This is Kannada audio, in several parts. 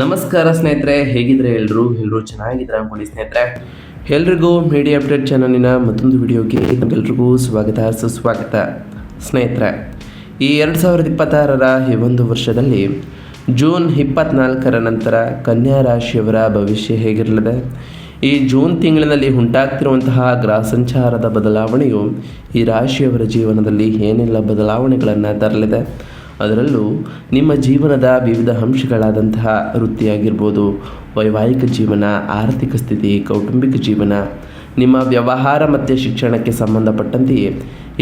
ನಮಸ್ಕಾರ ಸ್ನೇಹಿತರೆ, ಹೇಗಿದ್ರೆ ಎಲ್ಲರೂ ಚೆನ್ನಾಗಿದ್ರೆ ಅನ್ಕೊಳ್ಳಿ ಸ್ನೇಹಿತರೆ. ಎಲ್ರಿಗೂ ಮೀಡಿಯಾ ಅಪ್ಡೇಟ್ ಚಾನಲಿನ ಮತ್ತೊಂದು ವಿಡಿಯೋಗೆ ನಮಗೆಲ್ರಿಗೂ ಸ್ವಾಗತ ಸುಸ್ವಾಗತ. ಸ್ನೇಹಿತರೆ, ಈ 2026ರ ಈ ಒಂದು ವರ್ಷದಲ್ಲಿ ಜೂನ್ 24ರ ನಂತರ ಕನ್ಯಾ ರಾಶಿಯವರ ಭವಿಷ್ಯ ಹೇಗಿರಲಿದೆ? ಈ ಜೂನ್ ತಿಂಗಳಿನಲ್ಲಿ ಉಂಟಾಗ್ತಿರುವಂತಹ ಗ್ರಹ ಸಂಚಾರದ ಬದಲಾವಣೆಯು ಈ ರಾಶಿಯವರ ಜೀವನದಲ್ಲಿ ಏನೆಲ್ಲ ಬದಲಾವಣೆಗಳನ್ನು ತರಲಿದೆ? ಅದರಲ್ಲೂ ನಿಮ್ಮ ಜೀವನದ ವಿವಿಧ ಅಂಶಗಳಾದಂತಹ ವೃತ್ತಿಯಾಗಿರ್ಬೋದು, ವೈವಾಹಿಕ ಜೀವನ, ಆರ್ಥಿಕ ಸ್ಥಿತಿ, ಕೌಟುಂಬಿಕ ಜೀವನ, ನಿಮ್ಮ ವ್ಯವಹಾರ ಮತ್ತು ಶಿಕ್ಷಣಕ್ಕೆ ಸಂಬಂಧಪಟ್ಟಂತೆಯೇ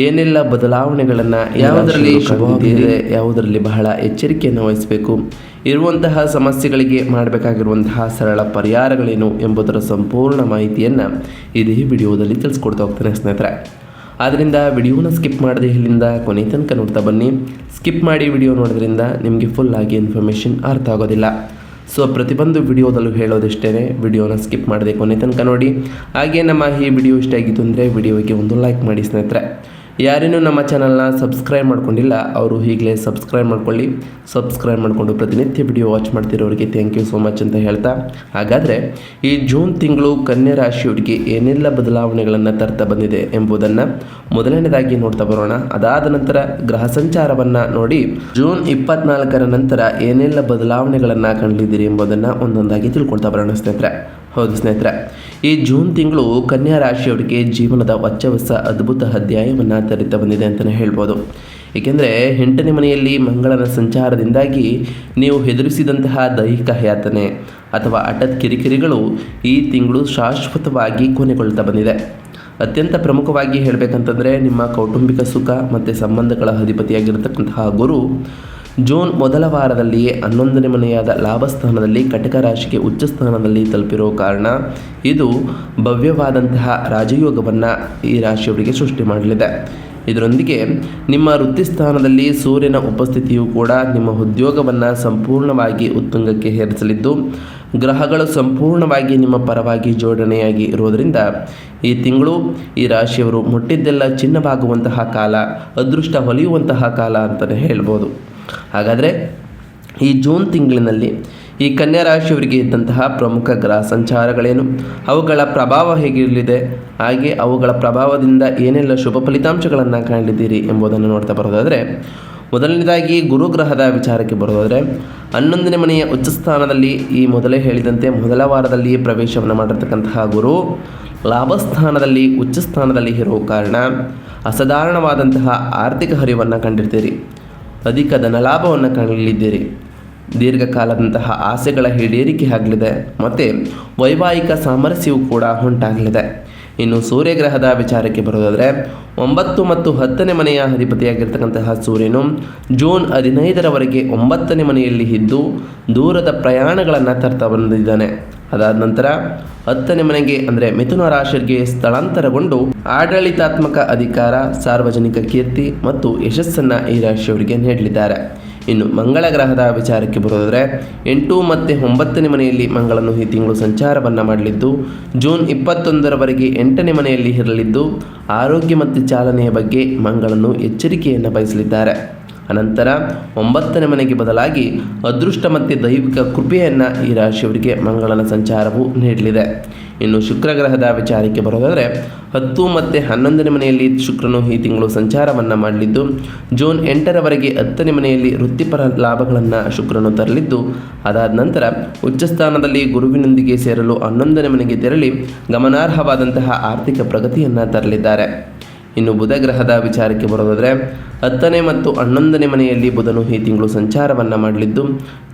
ಏನೆಲ್ಲ ಬದಲಾವಣೆಗಳನ್ನು, ಯಾವುದರಲ್ಲಿ ಶುಭವಾಗಿದೆ, ಯಾವುದರಲ್ಲಿ ಬಹಳ ಎಚ್ಚರಿಕೆಯನ್ನು ವಹಿಸಬೇಕು, ಇರುವಂತಹ ಸಮಸ್ಯೆಗಳಿಗೆ ಮಾಡಬೇಕಾಗಿರುವಂತಹ ಸರಳ ಪರಿಹಾರಗಳೇನು ಎಂಬುದರ ಸಂಪೂರ್ಣ ಮಾಹಿತಿಯನ್ನು ಇದೇ ವಿಡಿಯೋದಲ್ಲಿ ತಿಳಿಸ್ಕೊಡ್ತಾ ಹೋಗ್ತಾನೆ ಸ್ನೇಹಿತರೆ. ಆದ್ದರಿಂದ ವಿಡಿಯೋನ ಸ್ಕಿಪ್ ಮಾಡದೆ ಇಲ್ಲಿಂದ ಕೊನೆ ತನಕ ನೋಡ್ತಾ ಬನ್ನಿ. ಸ್ಕಿಪ್ ಮಾಡಿ ವಿಡಿಯೋ ನೋಡೋದ್ರಿಂದ ನಿಮಗೆ ಫುಲ್ ಆಗಿ ಇನ್ಫಾರ್ಮೇಷನ್ ಅರ್ಥ ಆಗೋದಿಲ್ಲ. ಸೊ ಪ್ರತಿಯೊಂದು ವಿಡಿಯೋದಲ್ಲೂ ಹೇಳೋದಿಷ್ಟೇ, ವಿಡಿಯೋನ ಸ್ಕಿಪ್ ಮಾಡದೆ ಕೊನೆ ತನಕ ನೋಡಿ. ಹಾಗೆ ನಮ್ಮ ಈ ವಿಡಿಯೋ ಇಷ್ಟ ಆಗಿತ್ತು ಅಂದರೆ ವಿಡಿಯೋಗೆ ಒಂದು ಲೈಕ್ ಮಾಡಿ ಸ್ನೇಹಿತರೆ. ಯಾರೇನೂ ನಮ್ಮ ಚಾನಲ್ನ ಸಬ್ಸ್ಕ್ರೈಬ್ ಮಾಡ್ಕೊಂಡಿಲ್ಲ ಅವರು ಈಗಲೇ ಸಬ್ಸ್ಕ್ರೈಬ್ ಮಾಡ್ಕೊಳ್ಳಿ. ಸಬ್ಸ್ಕ್ರೈಬ್ ಮಾಡಿಕೊಂಡು ಪ್ರತಿನಿತ್ಯ ವಿಡಿಯೋ ವಾಚ್ ಮಾಡ್ತಿರೋರಿಗೆ ಥ್ಯಾಂಕ್ ಯು ಸೋ ಮಚ್ ಅಂತ ಹೇಳ್ತಾ, ಹಾಗಾದರೆ ಈ ಜೂನ್ ತಿಂಗಳು ಕನ್ಯಾ ರಾಶಿಯವರಿಗೆ ಏನೆಲ್ಲ ಬದಲಾವಣೆಗಳನ್ನು ತರ್ತಾ ಬಂದಿದೆ ಎಂಬುದನ್ನು ಮೊದಲನೇದಾಗಿ ನೋಡ್ತಾ ಬರೋಣ. ಅದಾದ ನಂತರ ಗ್ರಹ ಸಂಚಾರವನ್ನು ನೋಡಿ ಜೂನ್ 24ರ ನಂತರ ಏನೆಲ್ಲ ಬದಲಾವಣೆಗಳನ್ನು ಕಂಡಿದ್ದೀರಿ ಎಂಬುದನ್ನು ಒಂದೊಂದಾಗಿ ತಿಳ್ಕೊಳ್ತಾ ಬರೋಣ ಸ್ನೇಹಿತರೆ. ಹೌದು ಸ್ನೇಹಿತರೆ, ಈ ಜೂನ್ ತಿಂಗಳು ಕನ್ಯಾ ರಾಶಿಯವರಿಗೆ ಜೀವನದ ಹೊಸ ಅದ್ಭುತ ಅಧ್ಯಾಯವನ್ನು ತರಿತಾ ಬಂದಿದೆ ಅಂತಲೇ ಹೇಳ್ಬೋದು. ಏಕೆಂದರೆ 8ನೇ ಮನೆಯಲ್ಲಿ ಮಂಗಳನ ಸಂಚಾರದಿಂದಾಗಿ ನೀವು ಎದುರಿಸಿದಂತಹ ದೈಹಿಕ ಯಾತನೆ ಅಥವಾ ಹಠಾತ್ ಕಿರಿಕಿರಿಗಳು ಈ ತಿಂಗಳು ಶಾಶ್ವತವಾಗಿ ಕೊನೆಗೊಳ್ತಾ ಬಂದಿದೆ. ಅತ್ಯಂತ ಪ್ರಮುಖವಾಗಿ ಹೇಳಬೇಕಂತಂದರೆ ನಿಮ್ಮ ಕೌಟುಂಬಿಕ ಸುಖ ಮತ್ತು ಸಂಬಂಧಗಳ ಅಧಿಪತಿಯಾಗಿರತಕ್ಕಂತಹ ಗುರು ಜೂನ್ ಮೊದಲ ವಾರದಲ್ಲಿಯೇ 11ನೇ ಮನೆಯಾದ ಲಾಭಸ್ಥಾನದಲ್ಲಿ ಕಟಕ ರಾಶಿಗೆ ಉಚ್ಚ ಸ್ಥಾನದಲ್ಲಿ ತಲುಪಿರೋ ಕಾರಣ ಇದು ಭವ್ಯವಾದಂತಹ ರಾಜಯೋಗವನ್ನು ಈ ರಾಶಿಯವರಿಗೆ ಸೃಷ್ಟಿ ಮಾಡಲಿದೆ. ಇದರೊಂದಿಗೆ ನಿಮ್ಮ ವೃತ್ತಿ ಸ್ಥಾನದಲ್ಲಿ ಸೂರ್ಯನ ಉಪಸ್ಥಿತಿಯು ಕೂಡ ನಿಮ್ಮ ಉದ್ಯೋಗವನ್ನು ಸಂಪೂರ್ಣವಾಗಿ ಉತ್ತುಂಗಕ್ಕೆ ಏರಿಸಲಿದ್ದು, ಗ್ರಹಗಳು ಸಂಪೂರ್ಣವಾಗಿ ನಿಮ್ಮ ಪರವಾಗಿ ಜೋಡಣೆಯಾಗಿ ಇರೋದರಿಂದ ಈ ತಿಂಗಳು ಈ ರಾಶಿಯವರು ಮುಟ್ಟಿದ್ದೆಲ್ಲ ಚಿನ್ನವಾಗುವಂತಹ ಕಾಲ, ಅದೃಷ್ಟ ಹೊಲಿಯುವಂತಹ ಕಾಲ ಅಂತಲೇ ಹೇಳ್ಬೋದು. ಹಾಗಾದರೆ ಈ ಜೂನ್ ತಿಂಗಳಿನಲ್ಲಿ ಈ ಕನ್ಯಾ ರಾಶಿಯವರಿಗೆ ಇದ್ದಂತಹ ಪ್ರಮುಖ ಗ್ರಹ ಸಂಚಾರಗಳೇನು, ಅವುಗಳ ಪ್ರಭಾವ ಹೇಗಿರಲಿದೆ, ಹಾಗೆ ಅವುಗಳ ಪ್ರಭಾವದಿಂದ ಏನೆಲ್ಲ ಶುಭ ಫಲಿತಾಂಶಗಳನ್ನು ಕಾಣಲಿದ್ದೀರಿ ಎಂಬುದನ್ನು ನೋಡ್ತಾ ಬರೋದಾದರೆ, ಮೊದಲನೇದಾಗಿ ಗುರುಗ್ರಹದ ವಿಚಾರಕ್ಕೆ ಬರೋದಾದರೆ 11ನೇ ಮನೆಯ ಉಚ್ಚ ಸ್ಥಾನದಲ್ಲಿ ಈ ಮೊದಲೇ ಹೇಳಿದಂತೆ ಮೊದಲ ವಾರದಲ್ಲಿ ಪ್ರವೇಶವನ್ನು ಮಾಡಿರ್ತಕ್ಕಂತಹ ಗುರು ಲಾಭಸ್ಥಾನದಲ್ಲಿ ಉಚ್ಚ ಸ್ಥಾನದಲ್ಲಿ ಇರೋ ಕಾರಣ ಅಸಾಧಾರಣವಾದಂತಹ ಆರ್ಥಿಕ ಹರಿವನ್ನು ಕಂಡಿರ್ತೀರಿ, ಅಧಿಕ ಧನಲಾಭವನ್ನು ಕಾಣಲಿದ್ದೀರಿ, ದೀರ್ಘಕಾಲದಂತಹ ಆಸೆಗಳ ಈಡೇರಿಕೆ ಆಗಲಿದೆ ಮತ್ತು ವೈವಾಹಿಕ ಸಾಮರಸ್ಯವು ಕೂಡ ಉಂಟಾಗಲಿದೆ. ಇನ್ನು ಸೂರ್ಯಗ್ರಹದ ವಿಚಾರಕ್ಕೆ ಬರೋದಾದರೆ 9 ಮತ್ತು 10ನೇ ಮನೆಯ ಅಧಿಪತಿಯಾಗಿರ್ತಕ್ಕಂತಹ ಸೂರ್ಯನು ಜೂನ್ 15ರವರೆಗೆ 9ನೇ ಮನೆಯಲ್ಲಿ ಇದ್ದು ದೂರದ ಪ್ರಯಾಣಗಳನ್ನು ತರ್ತಾ ಬಂದಿದ್ದಾನೆ. ಅದಾದ ನಂತರ 10ನೇ ಮನೆಗೆ ಅಂದರೆ ಮಿಥುನ ರಾಶಿಗೆ ಸ್ಥಳಾಂತರಗೊಂಡು ಆಡಳಿತಾತ್ಮಕ ಅಧಿಕಾರ, ಸಾರ್ವಜನಿಕ ಕೀರ್ತಿ ಮತ್ತು ಯಶಸ್ಸನ್ನು ಈ ರಾಶಿಯವರಿಗೆ ನೀಡಲಿದ್ದಾರೆ. ಇನ್ನು ಮಂಗಳ ಗ್ರಹದ ವಿಚಾರಕ್ಕೆ ಬರೋದಾದರೆ 8 ಮತ್ತು 9ನೇ ಮನೆಯಲ್ಲಿ ಮಂಗಳನು ಈ ತಿಂಗಳು ಸಂಚಾರವನ್ನು ಮಾಡಲಿದ್ದು ಜೂನ್ 21ರವರೆಗೆ 8ನೇ ಮನೆಯಲ್ಲಿ ಇರಲಿದ್ದು ಆರೋಗ್ಯ ಮತ್ತು ಚಾಲನೆಯ ಬಗ್ಗೆ ಮಂಗಳನು ಎಚ್ಚರಿಕೆಯನ್ನು ವಹಿಸಲಿದ್ದಾರೆ. ಅನಂತರ 9ನೇ ಮನೆಗೆ ಬದಲಾಗಿ ಅದೃಷ್ಟ ಮತ್ತು ದೈವಿಕ ಕೃಪೆಯನ್ನು ಈ ರಾಶಿಯವರಿಗೆ ಮಂಗಳನ ಸಂಚಾರವು ನೀಡಲಿದೆ. ಇನ್ನು ಶುಕ್ರಗ್ರಹದ ವಿಚಾರಕ್ಕೆ ಬರೋದಾದರೆ 10 ಮತ್ತು 11ನೇ ಮನೆಯಲ್ಲಿ ಶುಕ್ರನು ಈ ತಿಂಗಳು ಸಂಚಾರವನ್ನು ಮಾಡಲಿದ್ದು ಜೂನ್ 8ರವರೆಗೆ 10ನೇ ಮನೆಯಲ್ಲಿ ವೃತ್ತಿಪರ ಲಾಭಗಳನ್ನು ಶುಕ್ರನು ತರಲಿದ್ದು, ಅದಾದ ನಂತರ ಉಚ್ಚಸ್ಥಾನದಲ್ಲಿ ಗುರುವಿನೊಂದಿಗೆ ಸೇರಲು 11ನೇ ಮನೆಗೆ ತೆರಳಿ ಗಮನಾರ್ಹವಾದಂತಹ ಆರ್ಥಿಕ ಪ್ರಗತಿಯನ್ನು ತರಲಿದ್ದಾರೆ. ಇನ್ನು ಬುಧ ಗ್ರಹದ ವಿಚಾರಕ್ಕೆ ಬರೋದಾದರೆ 10ನೇ ಮತ್ತು 11ನೇ ಮನೆಯಲ್ಲಿ ಬುಧನು ಈ ತಿಂಗಳು ಸಂಚಾರವನ್ನು ಮಾಡಲಿದ್ದು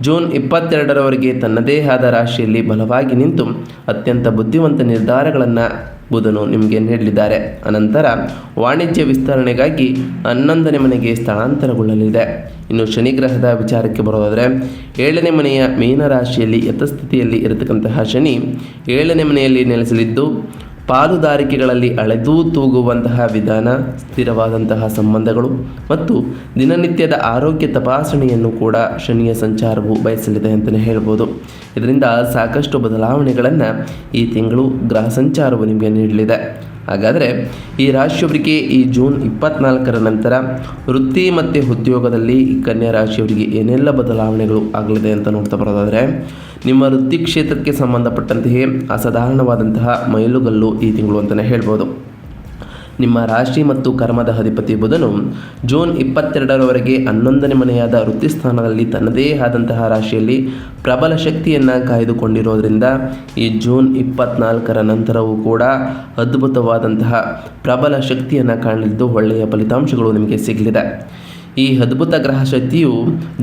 ಜೂನ್ 22ರವರೆಗೆ ತನ್ನದೇ ಆದ ರಾಶಿಯಲ್ಲಿ ಬಲವಾಗಿ ನಿಂತು ಅತ್ಯಂತ ಬುದ್ಧಿವಂತ ನಿರ್ಧಾರಗಳನ್ನು ಬುಧನು ನಿಮಗೆ ನೀಡಲಿದ್ದಾರೆ. ಅನಂತರ ವಾಣಿಜ್ಯ ವಿಸ್ತರಣೆಗಾಗಿ 11ನೇ ಮನೆಗೆ ಸ್ಥಳಾಂತರಗೊಳ್ಳಲಿದೆ. ಇನ್ನು ಶನಿ ಗ್ರಹದ ವಿಚಾರಕ್ಕೆ ಬರೋದಾದರೆ 7ನೇ ಮನೆಯ ಮೀನ ರಾಶಿಯಲ್ಲಿ ಯಥಾಸ್ಥಿತಿಯಲ್ಲಿ ಇರತಕ್ಕಂತಹ ಶನಿ 7ನೇ ಮನೆಯಲ್ಲಿ ನೆಲೆಸಲಿದ್ದು ಪಾಲುದಾರಿಕೆಗಳಲ್ಲಿ ಅಳೆದೂ ತೂಗುವಂತಹ ವಿಧಾನ, ಸ್ಥಿರವಾದಂತಹ ಸಂಬಂಧಗಳು ಮತ್ತು ದಿನನಿತ್ಯದ ಆರೋಗ್ಯ ತಪಾಸಣೆಯನ್ನು ಕೂಡ ಶನಿಯ ಸಂಚಾರವು ಬಯಸಲಿದೆ ಅಂತಲೇ ಹೇಳ್ಬೋದು. ಇದರಿಂದ ಸಾಕಷ್ಟು ಬದಲಾವಣೆಗಳನ್ನು ಈ ತಿಂಗಳು ಗ್ರಹ ಸಂಚಾರವು ನಿಮಗೆ ನೀಡಲಿದೆ. ಹಾಗಾದರೆ ಈ ರಾಶಿಯವರಿಗೆ ಈ ಜೂನ್ 24ರ ನಂತರ ವೃತ್ತಿ ಮತ್ತು ಉದ್ಯೋಗದಲ್ಲಿ ಈ ಕನ್ಯಾ ರಾಶಿಯವರಿಗೆ ಏನೆಲ್ಲ ಬದಲಾವಣೆಗಳು ಆಗಲಿದೆ ಅಂತ ನೋಡ್ತಾ ಬರೋದಾದರೆ, ನಿಮ್ಮ ವೃತ್ತಿ ಕ್ಷೇತ್ರಕ್ಕೆ ಸಂಬಂಧಪಟ್ಟಂತೆಯೇ ಅಸಾಧಾರಣವಾದಂತಹ ಮೈಲುಗಲ್ಲು ಈ ತಿಂಗಳು ಅಂತಲೇ ಹೇಳ್ಬೋದು. ನಿಮ್ಮ ರಾಶಿ ಮತ್ತು ಕರ್ಮದ ಅಧಿಪತಿ ಬುಧನು ಜೂನ್ 22ರವರೆಗೆ 11ನೇ ಮನೆಯಾದ ವೃತ್ತಿಸ್ಥಾನದಲ್ಲಿ ತನ್ನದೇ ಆದಂತಹ ರಾಶಿಯಲ್ಲಿ ಪ್ರಬಲ ಶಕ್ತಿಯನ್ನು ಕಾಯ್ದುಕೊಂಡಿರೋದ್ರಿಂದ ಈ ಜೂನ್ 24ರ ನಂತರವೂ ಕೂಡ ಅದ್ಭುತವಾದಂತಹ ಪ್ರಬಲ ಶಕ್ತಿಯನ್ನು ಕಾಣಲಿದ್ದು ಒಳ್ಳೆಯ ಫಲಿತಾಂಶಗಳು ನಿಮಗೆ ಸಿಗಲಿದೆ. ಈ ಅದ್ಭುತ ಗ್ರಹ ಶಕ್ತಿಯು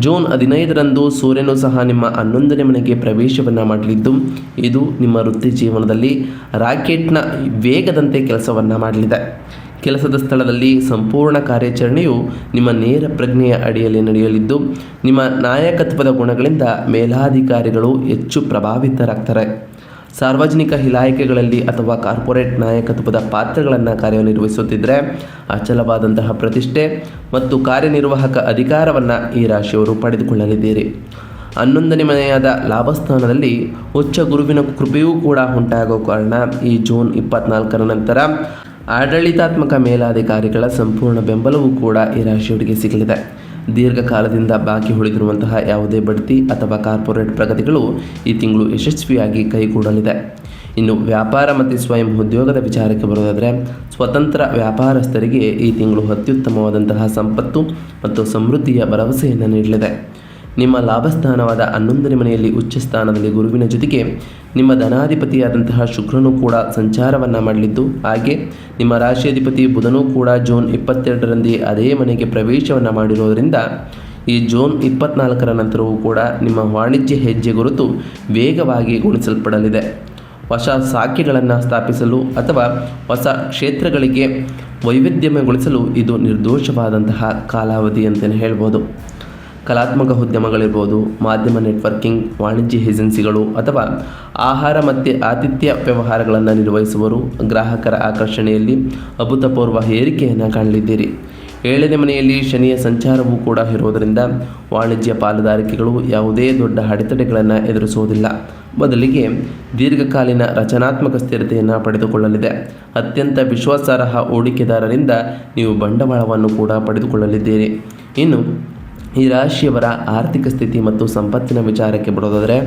ಜೂನ್ 15ರಂದು ಸೂರ್ಯನು ಸಹ ನಿಮ್ಮ 11ನೇ ಮನೆಗೆ ಪ್ರವೇಶವನ್ನು ಮಾಡಲಿದ್ದು ಇದು ನಿಮ್ಮ ವೃತ್ತಿ ಜೀವನದಲ್ಲಿ ರಾಕೆಟ್ನ ವೇಗದಂತೆ ಕೆಲಸವನ್ನು ಮಾಡಲಿದೆ. ಕೆಲಸದ ಸ್ಥಳದಲ್ಲಿ ಸಂಪೂರ್ಣ ಕಾರ್ಯಾಚರಣೆಯು ನಿಮ್ಮ ನೇರ ಪ್ರಜ್ಞೆಯ ಅಡಿಯಲ್ಲಿ ನಡೆಯಲಿದ್ದು ನಿಮ್ಮ ನಾಯಕತ್ವದ ಗುಣಗಳಿಂದ ಮೇಲಾಧಿಕಾರಿಗಳು ಹೆಚ್ಚು ಪ್ರಭಾವಿತರಾಗ್ತಾರೆ. ಸಾರ್ವಜನಿಕ ಇಲಾಖೆಗಳಲ್ಲಿ ಅಥವಾ ಕಾರ್ಪೊರೇಟ್ ನಾಯಕತ್ವದ ಪಾತ್ರಗಳನ್ನು ಕಾರ್ಯನಿರ್ವಹಿಸುತ್ತಿದ್ದರೆ ಅಚಲವಾದಂತಹ ಪ್ರತಿಷ್ಠೆ ಮತ್ತು ಕಾರ್ಯನಿರ್ವಾಹಕ ಅಧಿಕಾರವನ್ನು ಈ ರಾಶಿಯವರು ಪಡೆದುಕೊಳ್ಳಲಿದ್ದೀರಿ. 11ನೇ ಮನೆಯಾದ ಲಾಭಸ್ಥಾನದಲ್ಲಿ ಉಚ್ಚ ಗುರುವಿನ ಕೃಪೆಯೂ ಕೂಡ ಉಂಟಾಗುವ ಕಾರಣ ಈ ಜೂನ್ 24ರ ನಂತರ ಆಡಳಿತಾತ್ಮಕ ಮೇಲಾಧಿಕಾರಿಗಳ ಸಂಪೂರ್ಣ ಬೆಂಬಲವೂ ಕೂಡ ಈ ರಾಶಿಯವರಿಗೆ ಸಿಗಲಿದೆ. ದೀರ್ಘಕಾಲದಿಂದ ಬಾಕಿ ಉಳಿದಿರುವಂತಹ ಯಾವುದೇ ಬಡ್ತಿ ಅಥವಾ ಕಾರ್ಪೊರೇಟ್ ಪ್ರಗತಿಗಳು ಈ ತಿಂಗಳು ಯಶಸ್ವಿಯಾಗಿ ಕೈಗೂಡಲಿದೆ. ಇನ್ನು ವ್ಯಾಪಾರ ಮತ್ತು ಸ್ವಯಂ ಉದ್ಯೋಗದ ವಿಚಾರಕ್ಕೆ ಬರೋದಾದರೆ ಸ್ವತಂತ್ರ ವ್ಯಾಪಾರಸ್ಥರಿಗೆ ಈ ತಿಂಗಳು ಅತ್ಯುತ್ತಮವಾದಂತಹ ಸಂಪತ್ತು ಮತ್ತು ಸಮೃದ್ಧಿಯ ಭರವಸೆಯನ್ನು ನೀಡಲಿದೆ. ನಿಮ್ಮ ಲಾಭಸ್ಥಾನವಾದ 11ನೇ ಮನೆಯಲ್ಲಿ ಉಚ್ಚ ಸ್ಥಾನದಲ್ಲಿ ಗುರುವಿನ ಜೊತೆಗೆ ನಿಮ್ಮ ಧನಾಧಿಪತಿಯಾದಂತಹ ಶುಕ್ರನು ಕೂಡ ಸಂಚಾರವನ್ನು ಮಾಡಲಿದ್ದು ಹಾಗೆ ನಿಮ್ಮ ರಾಶಿಯಾಧಿಪತಿ ಬುಧನೂ ಕೂಡ ಜೂನ್ 22ರಂದೇ ಅದೇ ಮನೆಗೆ ಪ್ರವೇಶವನ್ನು ಮಾಡಿರೋದರಿಂದ ಈ ಜೂನ್ 24ರ ನಂತರವೂ ಕೂಡ ನಿಮ್ಮ ವಾಣಿಜ್ಯ ಹೆಜ್ಜೆ ಗುರುತು ವೇಗವಾಗಿ ಗುಣಿಸಲ್ಪಡಲಿದೆ. ಹೊಸ ಶಾಖೆಗಳನ್ನು ಸ್ಥಾಪಿಸಲು ಅಥವಾ ಹೊಸ ಕ್ಷೇತ್ರಗಳಿಗೆ ವೈವಿಧ್ಯಮಯಗೊಳಿಸಲು ಇದು ನಿರ್ದೋಷವಾದಂತಹ ಕಾಲಾವಧಿ ಅಂತಲೇ ಹೇಳ್ಬೋದು. ಕಲಾತ್ಮಕ ಉದ್ಯಮಗಳಿರ್ಬೋದು, ಮಾಧ್ಯಮ ನೆಟ್ವರ್ಕಿಂಗ್, ವಾಣಿಜ್ಯ ಏಜೆನ್ಸಿಗಳು ಅಥವಾ ಆಹಾರ ಮತ್ತು ಆತಿಥ್ಯ ವ್ಯವಹಾರಗಳನ್ನು ನಿರ್ವಹಿಸುವವರು ಗ್ರಾಹಕರ ಆಕರ್ಷಣೆಯಲ್ಲಿ ಅಭೂತಪೂರ್ವ ಏರಿಕೆಯನ್ನು ಕಾಣಲಿದ್ದೀರಿ. 7ನೇ ಮನೆಯಲ್ಲಿ ಶನಿಯ ಸಂಚಾರವೂ ಕೂಡ ಇರುವುದರಿಂದ ವಾಣಿಜ್ಯ ಪಾಲುದಾರಿಕೆಗಳು ಯಾವುದೇ ದೊಡ್ಡ ಅಡೆತಡೆಗಳನ್ನು ಎದುರಿಸುವುದಿಲ್ಲ. ಬದಲಿಗೆ ದೀರ್ಘಕಾಲೀನ ರಚನಾತ್ಮಕ ಸ್ಥಿರತೆಯನ್ನು ಪಡೆದುಕೊಳ್ಳಲಿದೆ. ಅತ್ಯಂತ ವಿಶ್ವಾಸಾರ್ಹ ಹೂಡಿಕೆದಾರರಿಂದ ನೀವು ಬಂಡವಾಳವನ್ನು ಕೂಡ ಪಡೆದುಕೊಳ್ಳಲಿದ್ದೀರಿ. ಇನ್ನು ಈ ರಾಶಿಯವರ ಆರ್ಥಿಕ ಸ್ಥಿತಿ ಮತ್ತು ಸಂಪತ್ತಿನ ವಿಚಾರಕ್ಕೆ ಬರೋದಾದರೆ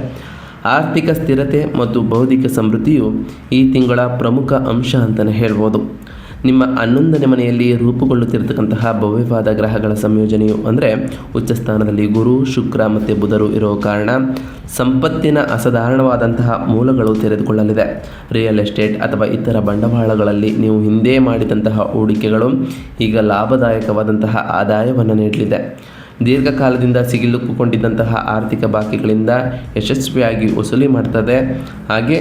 ಆರ್ಥಿಕ ಸ್ಥಿರತೆ ಮತ್ತು ಬೌದ್ಧಿಕ ಸಮೃದ್ಧಿಯು ಈ ತಿಂಗಳ ಪ್ರಮುಖ ಅಂಶ ಅಂತಲೇ ಹೇಳ್ಬೋದು. ನಿಮ್ಮ 11ನೇ ಮನೆಯಲ್ಲಿ ರೂಪುಗೊಳ್ಳುತ್ತಿರತಕ್ಕಂತಹ ಭವ್ಯವಾದ ಗ್ರಹಗಳ ಸಂಯೋಜನೆಯು ಅಂದರೆ ಉಚ್ಚ ಸ್ಥಾನದಲ್ಲಿ ಗುರು, ಶುಕ್ರ ಮತ್ತು ಬುಧರು ಇರೋ ಕಾರಣ ಸಂಪತ್ತಿನ ಅಸಾಧಾರಣವಾದಂತಹ ಮೂಲಗಳು ತೆರೆದುಕೊಳ್ಳಲಿದೆ. ರಿಯಲ್ ಎಸ್ಟೇಟ್ ಅಥವಾ ಇತರ ಬಂಡವಾಳಗಳಲ್ಲಿ ನೀವು ಹಿಂದೆ ಮಾಡಿದಂತಹ ಹೂಡಿಕೆಗಳು ಈಗ ಲಾಭದಾಯಕವಾದಂತಹ ಆದಾಯವನ್ನು ನೀಡಲಿದೆ. ದೀರ್ಘಕಾಲದಿಂದ ಸಿಗಿಲುಕೊಂಡಿದ್ದಂತಹ ಆರ್ಥಿಕ ಬಾಕಿಗಳಿಂದ ಯಶಸ್ವಿಯಾಗಿ ವಸೂಲಿ ಮಾಡ್ತದೆ. ಹಾಗೆ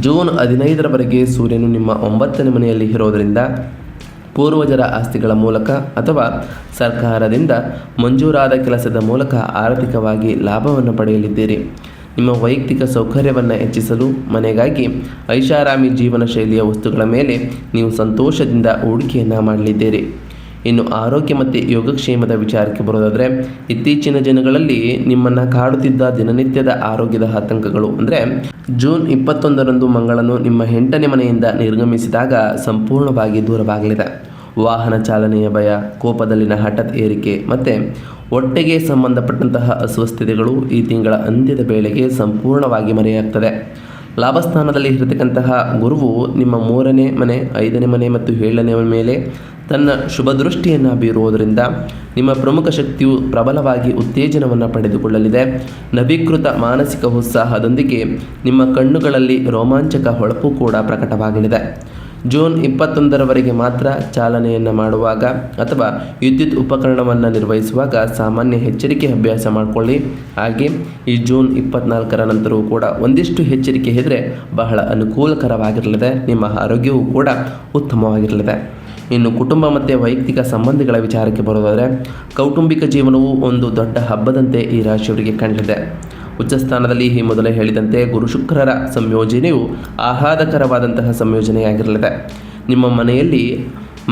ಜೂನ್ 15ರವರೆಗೆ ಸೂರ್ಯನು ನಿಮ್ಮ 9ನೇ ಮನೆಯಲ್ಲಿ ಇರೋದರಿಂದ ಪೂರ್ವಜರ ಆಸ್ತಿಗಳ ಮೂಲಕ ಅಥವಾ ಸರ್ಕಾರದಿಂದ ಮಂಜೂರಾದ ಕೆಲಸದ ಮೂಲಕ ಆರ್ಥಿಕವಾಗಿ ಲಾಭವನ್ನು ಪಡೆಯಲಿದ್ದೀರಿ. ನಿಮ್ಮ ವೈಯಕ್ತಿಕ ಸೌಕರ್ಯವನ್ನು ಹೆಚ್ಚಿಸಲು ಮನೆಗಾಗಿ ಐಷಾರಾಮಿ ಜೀವನ ಶೈಲಿಯ ವಸ್ತುಗಳ ಮೇಲೆ ನೀವು ಸಂತೋಷದಿಂದ ಹೂಡಿಕೆಯನ್ನು ಮಾಡಲಿದ್ದೀರಿ. ಇನ್ನು ಆರೋಗ್ಯ ಮತ್ತು ಯೋಗಕ್ಷೇಮದ ವಿಚಾರಕ್ಕೆ ಬರೋದಾದರೆ ಇತ್ತೀಚಿನ ದಿನಗಳಲ್ಲಿ ನಿಮ್ಮನ್ನು ಕಾಡುತ್ತಿದ್ದ ದಿನನಿತ್ಯದ ಆರೋಗ್ಯದ ಆತಂಕಗಳು ಅಂದರೆ ಜೂನ್ 21ರಂದು ಮಂಗಳನು ನಿಮ್ಮ 8ನೇ ಮನೆಯಿಂದ ನಿರ್ಗಮಿಸಿದಾಗ ಸಂಪೂರ್ಣವಾಗಿ ದೂರವಾಗಲಿದೆ. ವಾಹನ ಚಾಲನೆಯ ಭಯ, ಕೋಪದಲ್ಲಿನ ಹಠಾತ್ ಏರಿಕೆ ಮತ್ತು ಹೊಟ್ಟೆಗೆ ಸಂಬಂಧಪಟ್ಟಂತಹ ಅಸ್ವಸ್ಥತೆಗಳು ಈ ತಿಂಗಳ ಅಂತ್ಯದ ವೇಳೆಗೆ ಸಂಪೂರ್ಣವಾಗಿ ಮರೆಯಾಗ್ತದೆ. ಲಾಭಸ್ಥಾನದಲ್ಲಿ ಇರತಕ್ಕಂತಹ ಗುರುವು ನಿಮ್ಮ 3ನೇ ಮನೆ, 5ನೇ ಮನೆ ಮತ್ತು 7ನೇ ಮೇಲೆ ತನ್ನ ಶುಭ ದೃಷ್ಟಿಯನ್ನು ಬೀರುವುದರಿಂದ ನಿಮ್ಮ ಪ್ರಮುಖ ಶಕ್ತಿಯು ಪ್ರಬಲವಾಗಿ ಉತ್ತೇಜನವನ್ನು ಪಡೆದುಕೊಳ್ಳಲಿದೆ. ನವೀಕೃತ ಮಾನಸಿಕ ಉತ್ಸಾಹದೊಂದಿಗೆ ನಿಮ್ಮ ಕಣ್ಣುಗಳಲ್ಲಿ ರೋಮಾಂಚಕ ಹೊಳಪು ಕೂಡ ಪ್ರಕಟವಾಗಲಿದೆ. ಜೂನ್ 21ರವರೆಗೆ ಮಾತ್ರ ಚಾಲನೆಯನ್ನು ಮಾಡುವಾಗ ಅಥವಾ ವಿದ್ಯುತ್ ಉಪಕರಣವನ್ನು ನಿರ್ವಹಿಸುವಾಗ ಸಾಮಾನ್ಯ ಎಚ್ಚರಿಕೆ ಅಭ್ಯಾಸ ಮಾಡಿಕೊಳ್ಳಿ. ಹಾಗೆ ಈ ಜೂನ್ 24ರ ನಂತರವೂ ಕೂಡ ಒಂದಿಷ್ಟು ಎಚ್ಚರಿಕೆ ಇದ್ದರೆ ಬಹಳ ಅನುಕೂಲಕರವಾಗಿರಲಿದೆ. ನಿಮ್ಮ ಆರೋಗ್ಯವೂ ಕೂಡ ಉತ್ತಮವಾಗಿರಲಿದೆ. ಇನ್ನು ಕುಟುಂಬ ಮತ್ತು ವೈಯಕ್ತಿಕ ಸಂಬಂಧಗಳ ವಿಚಾರಕ್ಕೆ ಬರೋದಾದರೆ ಕೌಟುಂಬಿಕ ಜೀವನವು ಒಂದು ದೊಡ್ಡ ಹಬ್ಬದಂತೆ ಈ ರಾಶಿಯವರಿಗೆ ಕಾಣಲಿದೆ. ಉಚ್ಚಸ್ಥಾನದಲ್ಲಿ ಈ ಮೊದಲೇ ಹೇಳಿದಂತೆ ಗುರು ಶುಕ್ರರ ಸಂಯೋಜನೆಯು ಆಹ್ಲಾದಕರವಾದಂತಹ ಸಂಯೋಜನೆಯಾಗಿರಲಿದೆ. ನಿಮ್ಮ ಮನೆಯಲ್ಲಿ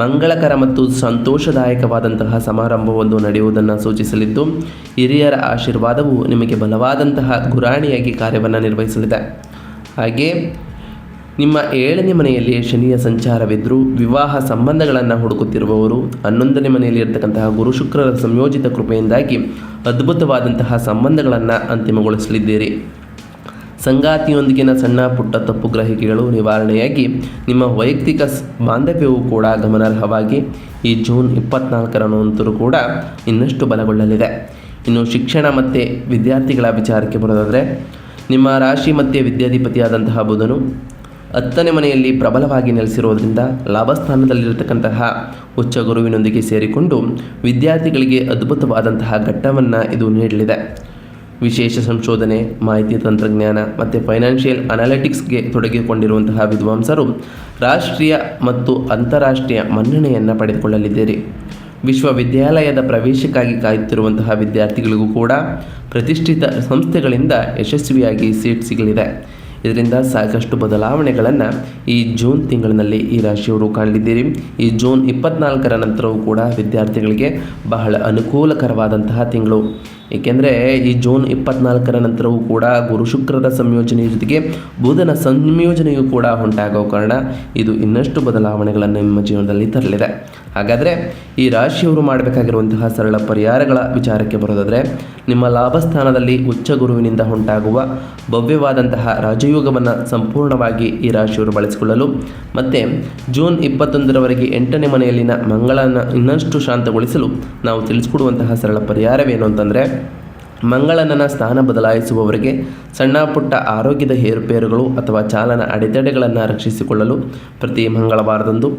ಮಂಗಳಕರ ಮತ್ತು ಸಂತೋಷದಾಯಕವಾದಂತಹ ಸಮಾರಂಭವೊಂದು ನಡೆಯುವುದನ್ನು ಸೂಚಿಸಲಿದ್ದು ಹಿರಿಯರ ಆಶೀರ್ವಾದವು ನಿಮಗೆ ಬಲವಾದಂತಹ ಗುರಾಣಿಯಾಗಿ ಕಾರ್ಯವನ್ನು ನಿರ್ವಹಿಸಲಿದೆ. ಹಾಗೆ ನಿಮ್ಮ 7ನೇ ಮನೆಯಲ್ಲಿ ಶನಿಯ ಸಂಚಾರವಿದ್ದರೂ ವಿವಾಹ ಸಂಬಂಧಗಳನ್ನು ಹುಡುಕುತ್ತಿರುವವರು 11ನೇ ಮನೆಯಲ್ಲಿ ಇರತಕ್ಕಂತಹ ಗುರು ಶುಕ್ರರ ಸಂಯೋಜಿತ ಕೃಪೆಯಿಂದಾಗಿ ಅದ್ಭುತವಾದಂತಹ ಸಂಬಂಧಗಳನ್ನು ಅಂತಿಮಗೊಳಿಸಲಿದ್ದೀರಿ. ಸಂಗಾತಿಯೊಂದಿಗಿನ ಸಣ್ಣ ಪುಟ್ಟ ತಪ್ಪು ಗ್ರಹಿಕೆಗಳು ನಿವಾರಣೆಯಾಗಿ ನಿಮ್ಮ ವೈಯಕ್ತಿಕ ಬಾಂಧವ್ಯವು ಕೂಡ ಗಮನಾರ್ಹವಾಗಿ ಈ ಜೂನ್ 24ರ ನಂತರ ಕೂಡ ಇನ್ನಷ್ಟು ಬಲಗೊಳ್ಳಲಿದೆ. ಇನ್ನು ಶಿಕ್ಷಣ ಮತ್ತು ವಿದ್ಯಾರ್ಥಿಗಳ ವಿಚಾರಕ್ಕೆ ಬರೋದಾದರೆ, ನಿಮ್ಮ ರಾಶಿ ಮತ್ತು ವಿದ್ಯಾಧಿಪತಿಯಾದಂತಹ ಬುಧನು 10ನೇ ಮನೆಯಲ್ಲಿ ಪ್ರಬಲವಾಗಿ ನೆಲೆಸಿರೋದ್ರಿಂದ ಲಾಭಸ್ಥಾನದಲ್ಲಿರತಕ್ಕಂತಹ ಉಚ್ಚ ಗುರುವಿನೊಂದಿಗೆ ಸೇರಿಕೊಂಡು ವಿದ್ಯಾರ್ಥಿಗಳಿಗೆ ಅದ್ಭುತವಾದಂತಹ ಘಟ್ಟವನ್ನು ಇದು ನೀಡಲಿದೆ. ವಿಶೇಷ ಸಂಶೋಧನೆ, ಮಾಹಿತಿ ತಂತ್ರಜ್ಞಾನ ಮತ್ತು ಫೈನಾನ್ಷಿಯಲ್ ಅನಾಲಿಟಿಕ್ಸ್ಗೆ ತೊಡಗಿಕೊಂಡಿರುವಂತಹ ವಿದ್ವಾಂಸರು ರಾಷ್ಟ್ರೀಯ ಮತ್ತು ಅಂತಾರಾಷ್ಟ್ರೀಯ ಮನ್ನಣೆಯನ್ನು ಪಡೆದುಕೊಳ್ಳಲಿದ್ದೀರಿ. ವಿಶ್ವವಿದ್ಯಾಲಯದ ಪ್ರವೇಶಕ್ಕಾಗಿ ಕಾಯುತ್ತಿರುವಂತಹ ವಿದ್ಯಾರ್ಥಿಗಳಿಗೂ ಕೂಡ ಪ್ರತಿಷ್ಠಿತ ಸಂಸ್ಥೆಗಳಿಂದ ಯಶಸ್ವಿಯಾಗಿ ಸೀಟ್ ಸಿಗಲಿದೆ. ಇದರಿಂದ ಸಾಕಷ್ಟು ಬದಲಾವಣೆಗಳನ್ನು ಈ ಜೂನ್ ತಿಂಗಳಿನಲ್ಲಿ ಈ ರಾಶಿಯವರು ಕಾಣಲಿದ್ದೀರಿ. ಈ ಜೂನ್ 24ರ ನಂತರವೂ ಕೂಡ ವಿದ್ಯಾರ್ಥಿಗಳಿಗೆ ಬಹಳ ಅನುಕೂಲಕರವಾದಂತಹ ತಿಂಗಳು. ಏಕೆಂದರೆ ಈ ಜೂನ್ 24ರ ನಂತರವೂ ಕೂಡ ಗುರು ಶುಕ್ರದ ಸಂಯೋಜನೆಯ ಜೊತೆಗೆ ಬುಧನ ಸಂಯೋಜನೆಯೂ ಕೂಡ ಉಂಟಾಗೋ ಕಾರಣ ಇದು ಇನ್ನಷ್ಟು ಬದಲಾವಣೆಗಳನ್ನು ನಿಮ್ಮ ಜೀವನದಲ್ಲಿ ತರಲಿದೆ. ಹಾಗಾದರೆ ಈ ರಾಶಿಯವರು ಮಾಡಬೇಕಾಗಿರುವಂತಹ ಸರಳ ಪರಿಹಾರಗಳ ವಿಚಾರಕ್ಕೆ ಬರೋದಾದರೆ, ನಿಮ್ಮ ಲಾಭಸ್ಥಾನದಲ್ಲಿ ಉಚ್ಚ ಗುರುವಿನಿಂದ ಉಂಟಾಗುವ ಭವ್ಯವಾದಂತಹ ರಾಜಯೋಗವನ್ನು ಸಂಪೂರ್ಣವಾಗಿ ಈ ರಾಶಿಯವರು ಬಳಸಿಕೊಳ್ಳಲು ಮತ್ತು ಜೂನ್ 21ರವರೆಗೆ 8ನೇ ಮನೆಯಲ್ಲಿನ ಮಂಗಳನ ಇನ್ನಷ್ಟು ಶಾಂತಗೊಳಿಸಲು ನಾವು ತಿಳಿಸ್ಕೊಡುವಂತಹ ಸರಳ ಪರಿಹಾರವೇನು ಅಂತಂದರೆ, ಮಂಗಳನ ಸ್ಥಾನ ಬದಲಾಯಿಸುವವರಿಗೆ ಸಣ್ಣ ಪುಟ್ಟ ಆರೋಗ್ಯದ ಏರುಪೇರುಗಳು ಅಥವಾ ಚಾಲನ ಅಡೆತಡೆಗಳನ್ನು ರಕ್ಷಿಸಿಕೊಳ್ಳಲು ಪ್ರತಿ ಮಂಗಳವಾರದಂದು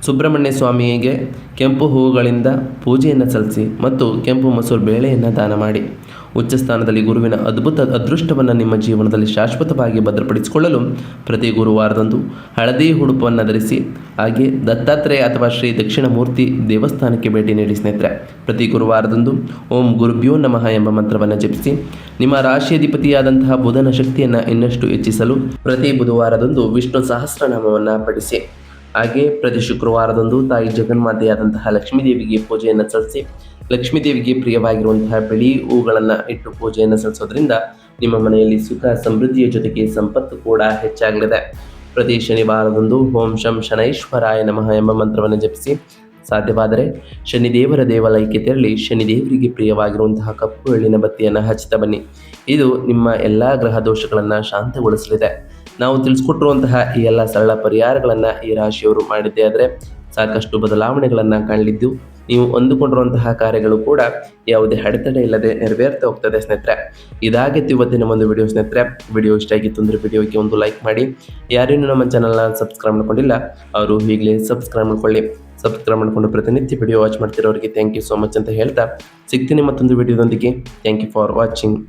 ಸುಬ್ರಹ್ಮಣ್ಯ ಸ್ವಾಮಿಗೆ ಕೆಂಪು ಹೂವುಗಳಿಂದ ಪೂಜೆಯನ್ನು ಸಲ್ಲಿಸಿ ಮತ್ತು ಕೆಂಪು ಮಸೂರು ಬೇಳೆಯನ್ನು ದಾನ ಮಾಡಿ. ಉಚ್ಚ ಸ್ಥಾನದಲ್ಲಿ ಗುರುವಿನ ಅದ್ಭುತ ಅದೃಷ್ಟವನ್ನು ನಿಮ್ಮ ಜೀವನದಲ್ಲಿ ಶಾಶ್ವತವಾಗಿ ಭದ್ರಪಡಿಸಿಕೊಳ್ಳಲು ಪ್ರತಿ ಗುರುವಾರದಂದು ಹಳದಿ ಉಡುಪನ್ನು ಧರಿಸಿ, ಹಾಗೆ ದತ್ತಾತ್ರೇಯ ಅಥವಾ ಶ್ರೀ ದಕ್ಷಿಣಮೂರ್ತಿ ದೇವಸ್ಥಾನಕ್ಕೆ ಭೇಟಿ ನೀಡಿ ಸ್ನೇಹಿತರೆ. ಪ್ರತಿ ಗುರುವಾರದಂದು ಓಂ ಗುರುಭ್ಯೋ ನಮಃ ಎಂಬ ಮಂತ್ರವನ್ನು ಜಪಿಸಿ ನಿಮ್ಮ ರಾಶಿಯಾಧಿಪತಿಯಾದಂತಹ ಬುಧನ ಶಕ್ತಿಯನ್ನು ಇನ್ನಷ್ಟು ಹೆಚ್ಚಿಸಲು ಪ್ರತಿ ಬುಧವಾರದಂದು ವಿಷ್ಣು ಸಹಸ್ರನಾಮವನ್ನು ಪಠಿಸಿ. ಹಾಗೆ ಪ್ರತಿ ಶುಕ್ರವಾರದಂದು ತಾಯಿ ಜಗನ್ಮಾತೆಯಾದಂತಹ ಲಕ್ಷ್ಮೀದೇವಿಗೆ ಪೂಜೆಯನ್ನು ಸಲ್ಲಿಸಿ, ಲಕ್ಷ್ಮೀದೇವಿಗೆ ಪ್ರಿಯವಾಗಿರುವಂತಹ ಬಿಳಿ ಹೂಗಳನ್ನು ಇಟ್ಟು ಪೂಜೆಯನ್ನು ಸಲ್ಲಿಸೋದ್ರಿಂದ ನಿಮ್ಮ ಮನೆಯಲ್ಲಿ ಸುಖ ಸಮೃದ್ಧಿಯ ಜೊತೆಗೆ ಸಂಪತ್ತು ಕೂಡ ಹೆಚ್ಚಾಗಲಿದೆ. ಪ್ರತಿ ಶನಿವಾರದಂದು ಓಂ ಶಂ ಶನೈಶ್ವರಾಯ ನಮಃ ಎಂಬ ಮಂತ್ರವನ್ನು ಜಪಿಸಿ, ಸಾಧ್ಯವಾದರೆ ಶನಿದೇವರ ದೇವಾಲಯಕ್ಕೆ ತೆರಳಿ ಶನಿದೇವರಿಗೆ ಪ್ರಿಯವಾಗಿರುವಂತಹ ಕಪ್ಪು ಎಳ್ಳಿನ ಬತ್ತಿಯನ್ನು ಹಚ್ಚುತ್ತಾ ಬನ್ನಿ. ಇದು ನಿಮ್ಮ ಎಲ್ಲ ಗ್ರಹ ದೋಷಗಳನ್ನು ಶಾಂತಗೊಳಿಸಲಿದೆ. ನಾವು ತಿಳಿಸ್ಕೊಟ್ಟಿರುವಂತಹ ಈ ಎಲ್ಲ ಸರಳ ಪರಿಹಾರಗಳನ್ನು ಈ ರಾಶಿಯವರು ಮಾಡಿದ್ದೇ ಆದರೆ ಸಾಕಷ್ಟು ಬದಲಾವಣೆಗಳನ್ನು ಕಾಣಲಿದ್ದು, ನೀವು ಅಂದುಕೊಂಡಿರುವಂತಹ ಕಾರ್ಯಗಳು ಕೂಡ ಯಾವುದೇ ಅಡೆತಡೆ ಇಲ್ಲದೆ ನೆರವೇರ್ತಾ ಹೋಗ್ತದೆ ಸ್ನೇಹಿತರೆ. ಇದಾಗಿತ್ತು ಇವತ್ತಿನ ಒಂದು ವಿಡಿಯೋ ಸ್ನೇಹಿತರೆ. ವಿಡಿಯೋ ಇಷ್ಟ ಆಗಿತ್ತು ಅಂದರೆ ವಿಡಿಯೋಗೆ ಒಂದು ಲೈಕ್ ಮಾಡಿ. ಯಾರೇನು ನಮ್ಮ ಚಾನಲ್ನ ಸಬ್ಸ್ಕ್ರೈಬ್ ಮಾಡ್ಕೊಂಡಿಲ್ಲ ಅವರು ಈಗಲೇ ಸಬ್ಸ್ಕ್ರೈಬ್ ಮಾಡ್ಕೊಳ್ಳಿ. ಸಬ್ಸ್ಕ್ರೈಬ್ ಮಾಡಿಕೊಂಡು ಪ್ರತಿನಿತ್ಯ ವಿಡಿಯೋ ವಾಚ್ ಮಾಡ್ತಿರೋರಿಗೆ ಥ್ಯಾಂಕ್ ಯು ಸೋ ಮಚ್ ಅಂತ ಹೇಳ್ತಾ ಸಿಗ್ತೀನಿ ಮತ್ತೊಂದು ವಿಡಿಯೋದೊಂದಿಗೆ. Thank you for watching.